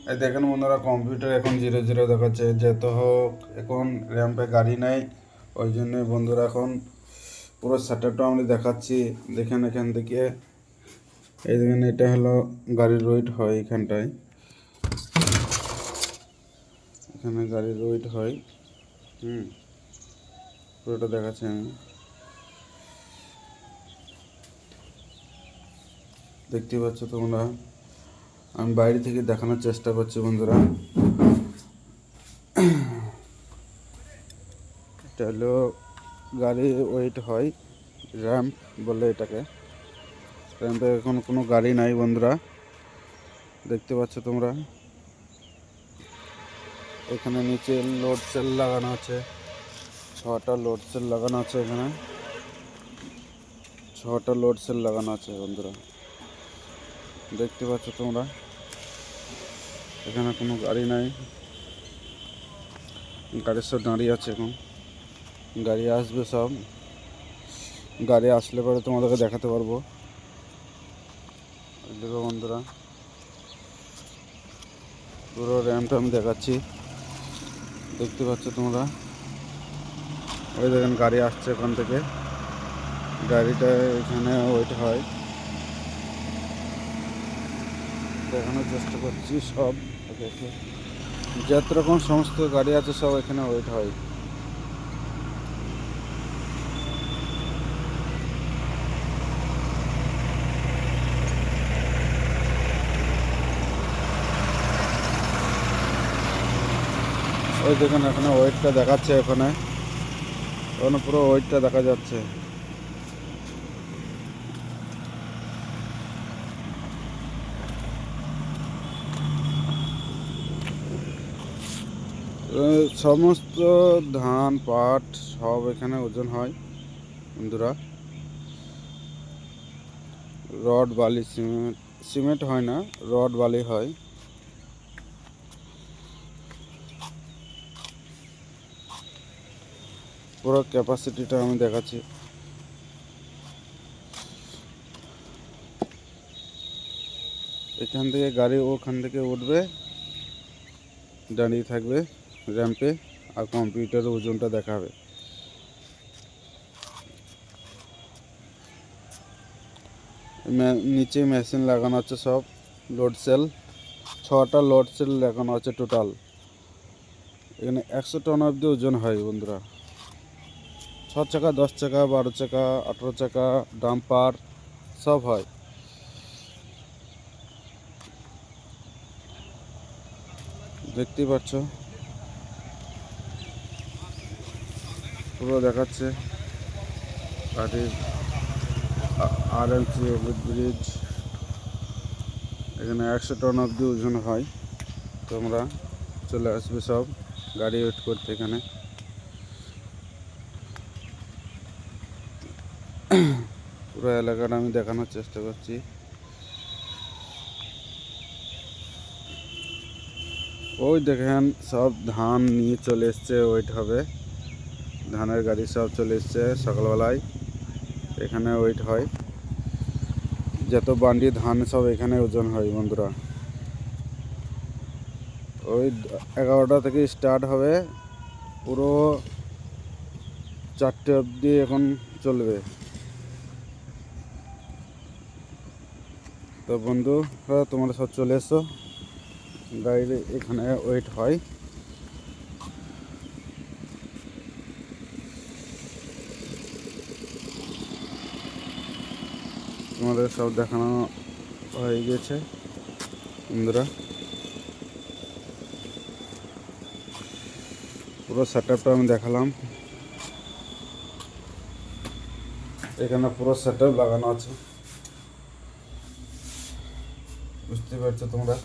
এই দেখেন বন্ধুরা, কম্পিউটার এখন 0 0 দেখাচ্ছে। যেহেতু হোক এখন র্যাম্পে গাড়ি নেই, ওই জন্যই বন্ধুরা এখন পুরো সেটআপটা আমি দেখাচ্ছি। দেখেন এখান থেকে, এই দেখেন এটা হলো গাড়ির ওয়েট হয় এখানটায়, এখানে গাড়ির ওয়েট হয়। পুরোটা দেখাচ্ছি আমি। দেখতে পাচ্ছ তোমরা, আমি বাইরে থেকে দেখানোর চেষ্টা করছি বন্ধুরা। এটা হলো গাড়ি ওয়েট হয়, র্যাম্প বলে এটাকে। র্যাম্পে এখন কোনো গাড়ি নাই বন্ধুরা, দেখতে পাচ্ছ তোমরা। এখানে নিচে লোড সেল লাগানো আছে, 6টা লোড সেল লাগানো আছে। এখানে 6টা লোড সেল লাগানো আছে বন্ধুরা, দেখতে পাচ্ছ তোমরা। এখানে কোনো গাড়ি নাই, গাড়ি সব দাঁড়িয়ে আছে। এখন গাড়ি আসবে, সব গাড়ি আসলে পরে তোমাদেরকে দেখাতে পারবো। দেখো বন্ধুরা, পুরো র্যাম্পটা আমি দেখাচ্ছি, দেখতে পাচ্ছ তোমরা। ওই দেখেন গাড়ি আসছে ওখান থেকে, গাড়িটা এখানে ওয়েট হয়, দেখানোর চেষ্টা করছি। সব যত রকম সমস্ত গাড়ি আছে সব এখানে ওয়েট হয়। ওই দেখুন এখানে ওয়েটটা দেখাচ্ছে, ওখানে পুরো ওয়েটটা দেখা যাচ্ছে। সমস্ত ধান পাট সব এখানে ওজন হয় বন্ধুরা। রড বালি সিমেন্ট, সিমেন্ট হয় না, রড বালি হয়। পুরো ক্যাপাসিটিটা আমি দেখাচ্ছি। এখান থেকে গাড়ি ওখান থেকে উঠবে, দাঁড়িয়ে থাকবে র্যাম্পে, আর কম্পিউটারের ওজনটা দেখাবে। নিচে মেশিন লাগানো আছে, সব লোড সেল, 6টা লোড সেল লাগানো আছে টোটাল। এখানে 100 টন অবধি ওজন হয় বন্ধুরা। 6 চাকা, 10 চাকা, 12 চাকা, 18 চাকা, ডাম্পার সব হয়। দেখতেই পাচ্ছ, পুরো দেখাচ্ছে গাড়ির RMC ব্রিজ। এখানে 100 টন অবধি ওজন হয়। তোমরা চলে আসবে সব গাড়ি ওয়েট করতে এখানে। পুরো এলাকাটা আমি দেখানোর চেষ্টা করছি। ওই দেখেন সব ধান নিয়ে চলে এসছে, ওয়েট হবে। ধানের গাড়ি সব চলে এসছে সকালবেলায়, এখানে ওয়েট হয়। যত বান্ডি ধান সব এখানে ওজন হয় বন্ধুরা। ওই 11টা থেকে স্টার্ট হবে, পুরো 4টে অবধি এখন চলবে। তো বন্ধুরা তোমরা সব চলে এসো, গাড়ির এখানে ওয়েট হয়। তোমাদের সব দেখানো হয়ে গেছে বন্ধুরা। পুরো সেটআপটা আমি দেখালাম। এখানে পুরো সেটআপ লাগানো আছে, বুঝতে পারছো তোমরা।